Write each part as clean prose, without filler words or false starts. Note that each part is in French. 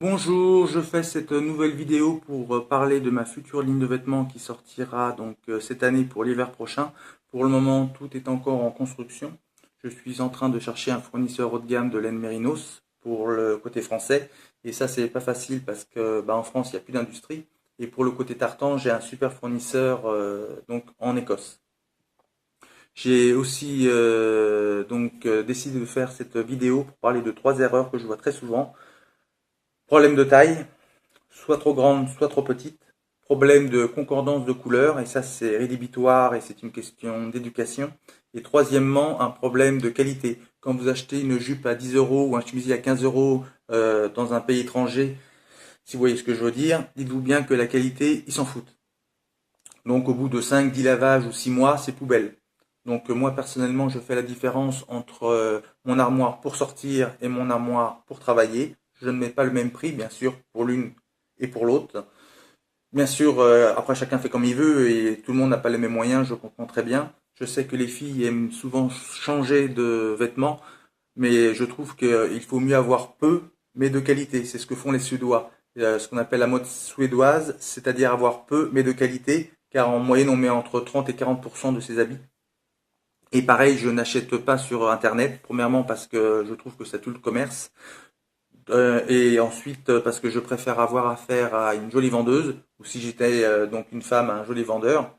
Bonjour, je fais cette nouvelle vidéo pour parler de ma future ligne de vêtements qui sortira donc cette année pour l'hiver prochain. Pour le moment, tout est encore en construction. Je suis en train de chercher un fournisseur haut de gamme de laine mérinos pour le côté français. Et ça, c'est pas facile parce que en France, il n'y a plus d'industrie. Et pour le côté tartan, j'ai un super fournisseur donc en Écosse. J'ai aussi décidé de faire cette vidéo pour parler de trois erreurs que je vois très souvent. Problème de taille, soit trop grande, soit trop petite. Problème de concordance de couleurs, et ça c'est rédhibitoire et c'est une question d'éducation. Et troisièmement, un problème de qualité. Quand vous achetez une jupe à 10 euros ou un chemisier à 15 euros dans un pays étranger, si vous voyez ce que je veux dire, dites-vous bien que la qualité, ils s'en foutent. Donc au bout de 5, 10 lavages ou 6 mois, c'est poubelle. Donc moi personnellement, je fais la différence entre mon armoire pour sortir et mon armoire pour travailler. Je ne mets pas le même prix, bien sûr, pour l'une et pour l'autre. Bien sûr, après chacun fait comme il veut et tout le monde n'a pas les mêmes moyens, je comprends très bien. Je sais que les filles aiment souvent changer de vêtements, mais je trouve qu'il faut mieux avoir peu, mais de qualité. C'est ce que font les Suédois. Ce qu'on appelle la mode suédoise, c'est-à-dire avoir peu, mais de qualité, car en moyenne, on met entre 30 et 40% de ses habits. Et pareil, je n'achète pas sur Internet, premièrement parce que je trouve que ça tue le commerce, et ensuite parce que je préfère avoir affaire à une jolie vendeuse, ou si j'étais donc une femme, à un joli vendeur.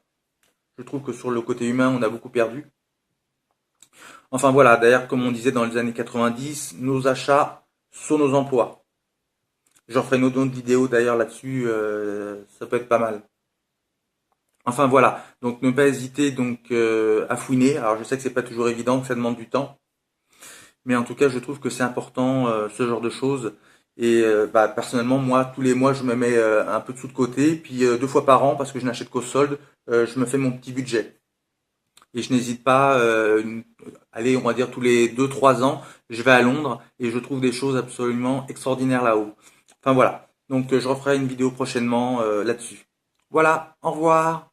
Je trouve que sur le côté humain, on a beaucoup perdu. Enfin voilà, d'ailleurs, comme on disait dans les années 90, nos achats sont nos emplois. J'en ferai une autre vidéo d'ailleurs là-dessus, ça peut être pas mal. Enfin voilà, donc ne pas hésiter donc à fouiner. Alors je sais que c'est pas toujours évident, que ça demande du temps, mais en tout cas je trouve que c'est important ce genre de choses. Et personnellement moi tous les mois je me mets un peu de sous de côté, puis 2 fois par an parce que je n'achète qu'au solde, je me fais mon petit budget. Et je n'hésite pas, allez on va dire tous les 2, 3 ans, je vais à Londres et je trouve des choses absolument extraordinaires là-haut. Enfin voilà, donc je referai une vidéo prochainement là-dessus. Voilà, au revoir.